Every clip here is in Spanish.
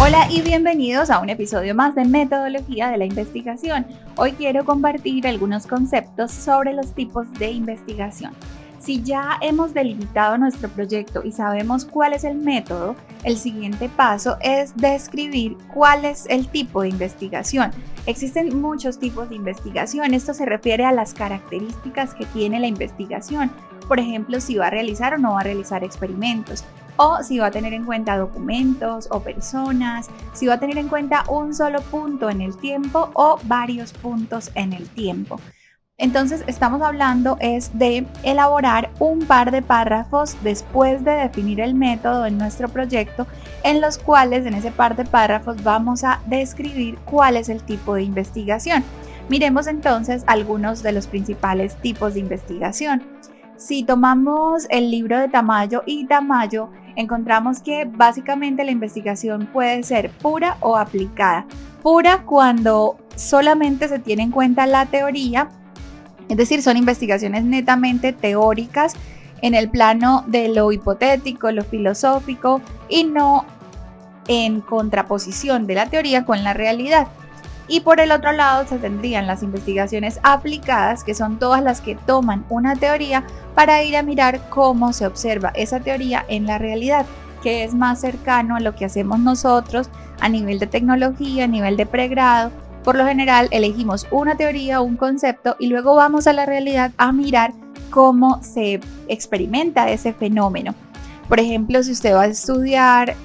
Hola y bienvenidos a un episodio más de Metodología de la Investigación. Hoy quiero compartir algunos conceptos sobre los tipos de investigación. Si ya hemos delimitado nuestro proyecto y sabemos cuál es el método, el siguiente paso es describir cuál es el tipo de investigación. Existen muchos tipos de investigación. Esto se refiere a las características que tiene la investigación. Por ejemplo, si va a realizar o no va a realizar experimentos, o si va a tener en cuenta documentos o personas, si va a tener en cuenta un solo punto en el tiempo o varios puntos en el tiempo. Entonces estamos hablando es de elaborar un par de párrafos después de definir el método en nuestro proyecto, en los cuales en ese par de párrafos vamos a describir cuál es el tipo de investigación. Miremos entonces algunos de los principales tipos de investigación. Si tomamos el libro de Tamayo y Tamayo, encontramos que básicamente la investigación puede ser pura o aplicada. Pura cuando solamente se tiene en cuenta la teoría, es decir, son investigaciones netamente teóricas en el plano de lo hipotético, lo filosófico y no en contraposición de la teoría con la realidad. Y por el otro lado se tendrían las investigaciones aplicadas, que son todas las que toman una teoría para ir a mirar cómo se observa esa teoría en la realidad, que es más cercano a lo que hacemos nosotros a nivel de tecnología, a nivel de pregrado. Por lo general elegimos una teoría o un concepto y luego vamos a la realidad a mirar cómo se experimenta ese fenómeno. Por ejemplo, si usted va a estudiar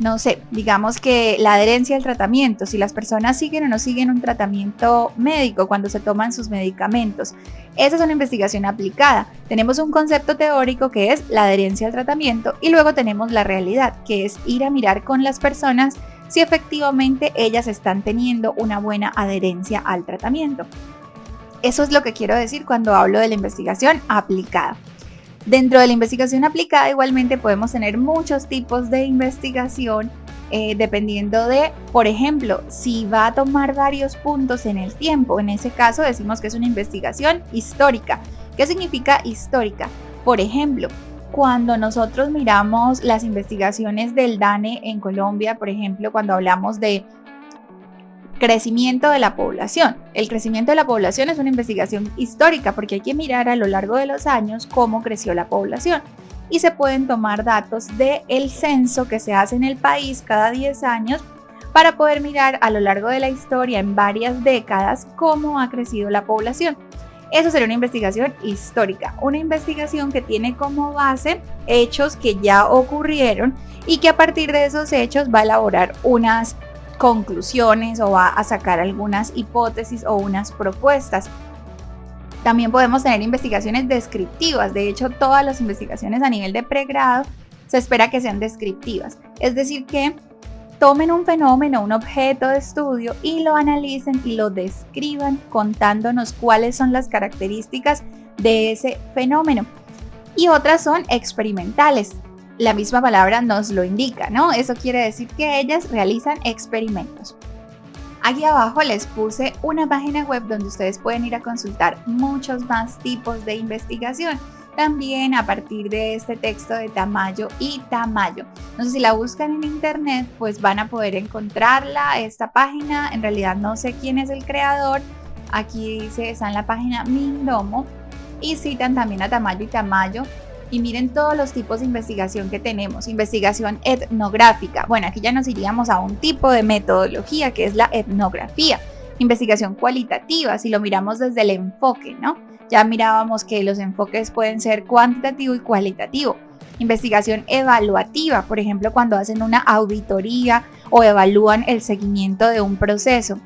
no sé, digamos que la adherencia al tratamiento, si las personas siguen o no siguen un tratamiento médico cuando se toman sus medicamentos. Esa es una investigación aplicada. Tenemos un concepto teórico que es la adherencia al tratamiento y luego tenemos la realidad, que es ir a mirar con las personas si efectivamente ellas están teniendo una buena adherencia al tratamiento. Eso es lo que quiero decir cuando hablo de la investigación aplicada. Dentro de la investigación aplicada igualmente podemos tener muchos tipos de investigación dependiendo de, por ejemplo, si va a tomar varios puntos en el tiempo. En ese caso decimos que es una investigación histórica. ¿Qué significa histórica? Por ejemplo, cuando nosotros miramos las investigaciones del DANE en Colombia, por ejemplo, cuando hablamos de crecimiento de la población. El crecimiento de la población es una investigación histórica porque hay que mirar a lo largo de los años cómo creció la población y se pueden tomar datos del censo que se hace en el país cada 10 años para poder mirar a lo largo de la historia en varias décadas cómo ha crecido la población. Eso sería una investigación histórica, una investigación que tiene como base hechos que ya ocurrieron y que a partir de esos hechos va a elaborar unas conclusiones o va a sacar algunas hipótesis o unas propuestas. También podemos tener investigaciones descriptivas. De hecho, todas las investigaciones a nivel de pregrado se espera que sean descriptivas. Es decir, que tomen un fenómeno, un objeto de estudio y lo analicen y lo describan contándonos cuáles son las características de ese fenómeno. Y otras son experimentales. La misma palabra nos lo indica, ¿no? Eso quiere decir que ellas realizan experimentos. Aquí abajo les puse una página web donde ustedes pueden ir a consultar muchos más tipos de investigación. También a partir de este texto de Tamayo y Tamayo. No sé si la buscan en internet, pues van a poder encontrarla, esta página. En realidad no sé quién es el creador. Aquí dice, está en la página Mindomo. Y citan también a Tamayo y Tamayo. Y miren todos los tipos de investigación que tenemos. Investigación etnográfica. Bueno, aquí ya nos iríamos a un tipo de metodología que es la etnografía. Investigación cualitativa, si lo miramos desde el enfoque, ¿no? Ya mirábamos que los enfoques pueden ser cuantitativo y cualitativo. Investigación evaluativa, por ejemplo, cuando hacen una auditoría o evalúan el seguimiento de un proceso.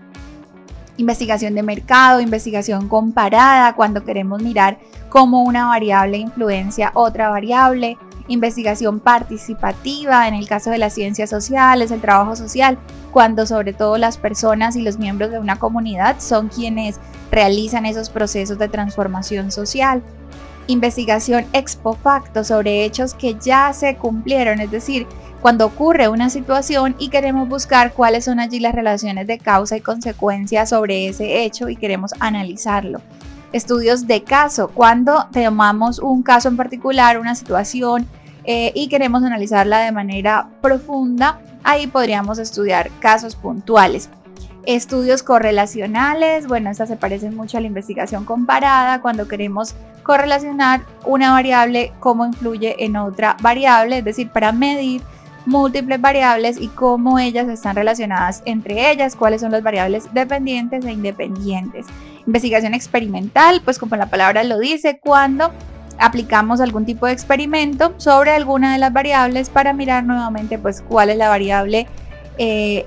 Investigación de mercado, investigación comparada, cuando queremos mirar cómo una variable influencia otra variable. Investigación participativa, en el caso de las ciencias sociales, el trabajo social, cuando sobre todo las personas y los miembros de una comunidad son quienes realizan esos procesos de transformación social. Investigación ex post-facto, sobre hechos que ya se cumplieron, es decir, cuando ocurre una situación y queremos buscar cuáles son allí las relaciones de causa y consecuencia sobre ese hecho y queremos analizarlo. Estudios de caso, cuando tomamos un caso en particular, una situación y queremos analizarla de manera profunda, ahí podríamos estudiar casos puntuales. Estudios correlacionales, bueno, estas se parecen mucho a la investigación comparada, cuando queremos correlacionar una variable, cómo influye en otra variable, es decir, para medir múltiples variables y cómo ellas están relacionadas entre ellas, cuáles son las variables dependientes e independientes. Investigación experimental, pues como la palabra lo dice, cuando aplicamos algún tipo de experimento sobre alguna de las variables para mirar nuevamente pues cuál es la variable que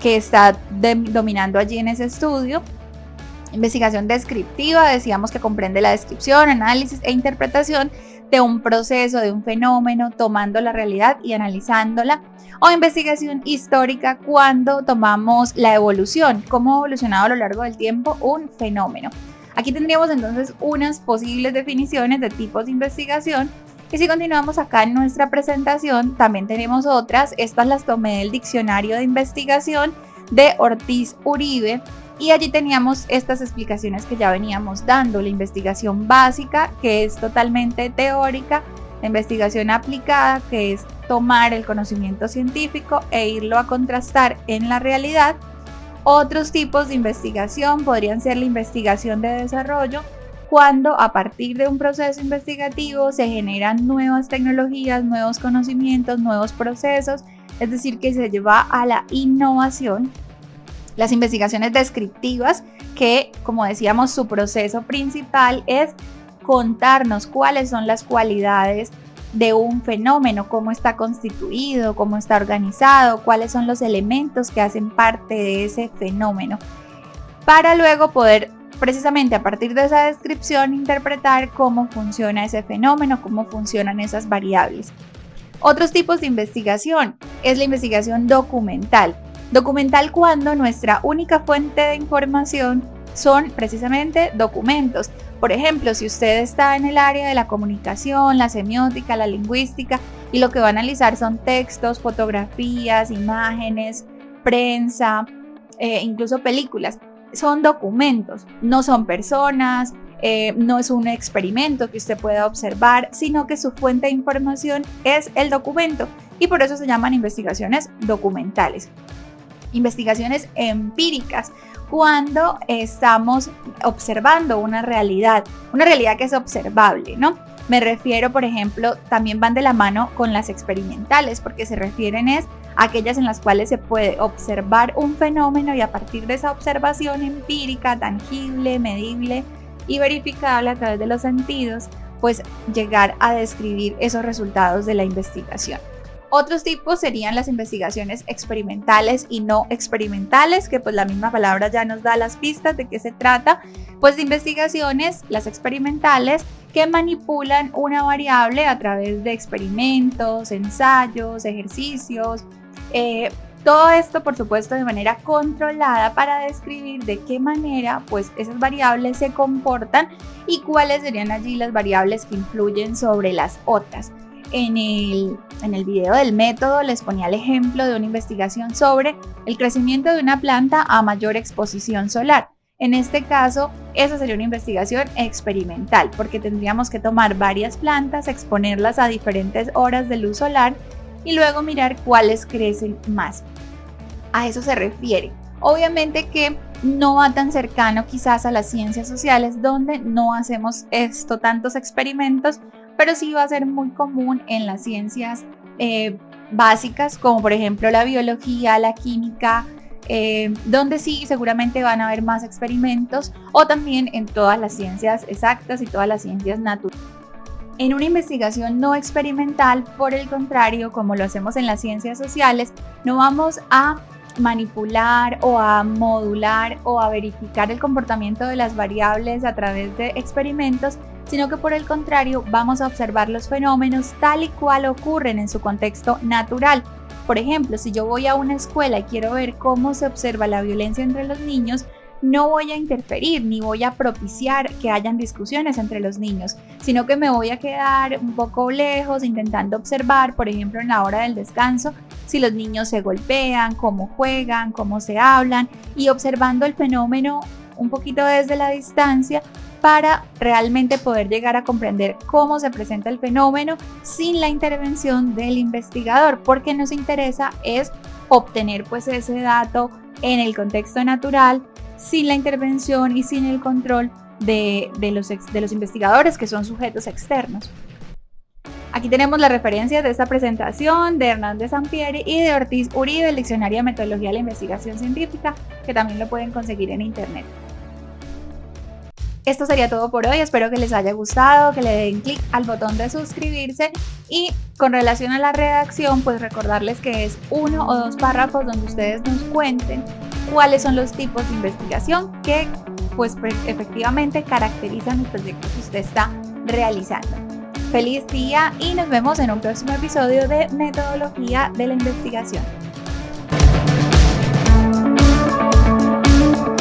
está dominando allí en ese estudio. Investigación descriptiva, decíamos que comprende la descripción, análisis e interpretación de un proceso, de un fenómeno, tomando la realidad y analizándola. O investigación histórica, cuando tomamos la evolución, cómo ha evolucionado a lo largo del tiempo un fenómeno. Aquí tendríamos entonces unas posibles definiciones de tipos de investigación. Y si continuamos acá en nuestra presentación, también tenemos otras. Estas las tomé del Diccionario de Investigación de Ortiz Uribe. Y allí teníamos estas explicaciones que ya veníamos dando: la investigación básica, que es totalmente teórica; la investigación aplicada, que es tomar el conocimiento científico e irlo a contrastar en la realidad. Otros tipos de investigación podrían ser la investigación de desarrollo, cuando a partir de un proceso investigativo se generan nuevas tecnologías, nuevos conocimientos, nuevos procesos, es decir, que se lleva a la innovación. Las investigaciones descriptivas, que como decíamos, su proceso principal es contarnos cuáles son las cualidades de un fenómeno, cómo está constituido, cómo está organizado, cuáles son los elementos que hacen parte de ese fenómeno, para luego poder precisamente a partir de esa descripción interpretar cómo funciona ese fenómeno, cómo funcionan esas variables. Otros tipos de investigación es la investigación documental. Documental, cuando nuestra única fuente de información son precisamente documentos. Por ejemplo, si usted está en el área de la comunicación, la semiótica, la lingüística, y lo que va a analizar son textos, fotografías, imágenes, prensa, incluso películas, son documentos, no son personas, no es un experimento que usted pueda observar, sino que su fuente de información es el documento, y por eso se llaman investigaciones documentales. Investigaciones empíricas, cuando estamos observando una realidad que es observable, ¿no? Me refiero, por ejemplo, también van de la mano con las experimentales, porque se refieren a aquellas en las cuales se puede observar un fenómeno y a partir de esa observación empírica, tangible, medible y verificable a través de los sentidos, pues llegar a describir esos resultados de la investigación. Otros tipos serían las investigaciones experimentales y no experimentales, que pues la misma palabra ya nos da las pistas de qué se trata. Pues de investigaciones, las experimentales, que manipulan una variable a través de experimentos, ensayos, ejercicios, todo esto por supuesto de manera controlada para describir de qué manera pues esas variables se comportan y cuáles serían allí las variables que influyen sobre las otras. En el video del método les ponía el ejemplo de una investigación sobre el crecimiento de una planta a mayor exposición solar. En este caso, esa sería una investigación experimental, porque tendríamos que tomar varias plantas, exponerlas a diferentes horas de luz solar y luego mirar cuáles crecen más. A eso se refiere. Obviamente que no va tan cercano quizás a las ciencias sociales, donde no hacemos tantos experimentos, pero sí va a ser muy común en las ciencias básicas, como por ejemplo la biología, la química, donde sí seguramente van a haber más experimentos, o también en todas las ciencias exactas y todas las ciencias naturales. En una investigación no experimental, por el contrario, como lo hacemos en las ciencias sociales, no vamos a manipular o a modular o a verificar el comportamiento de las variables a través de experimentos, sino que por el contrario vamos a observar los fenómenos tal y cual ocurren en su contexto natural. Por ejemplo, si yo voy a una escuela y quiero ver cómo se observa la violencia entre los niños, no voy a interferir ni voy a propiciar que hayan discusiones entre los niños, sino que me voy a quedar un poco lejos intentando observar, por ejemplo, en la hora del descanso, si los niños se golpean, cómo juegan, cómo se hablan, y observando el fenómeno un poquito desde la distancia para realmente poder llegar a comprender cómo se presenta el fenómeno sin la intervención del investigador, porque nos interesa es obtener pues ese dato en el contexto natural, sin la intervención y sin el control de los investigadores, que son sujetos externos. Aquí tenemos las referencias de esta presentación de Hernández Sampieri y de Ortiz Uribe, el Diccionario de Metodología de la Investigación Científica, que también lo pueden conseguir en internet. Esto sería todo por hoy, espero que les haya gustado, que le den clic al botón de suscribirse y con relación a la redacción, pues recordarles que es 1 o 2 párrafos donde ustedes nos cuenten cuáles son los tipos de investigación que pues efectivamente caracterizan el proyecto que usted está realizando. Feliz día y nos vemos en un próximo episodio de Metodología de la Investigación.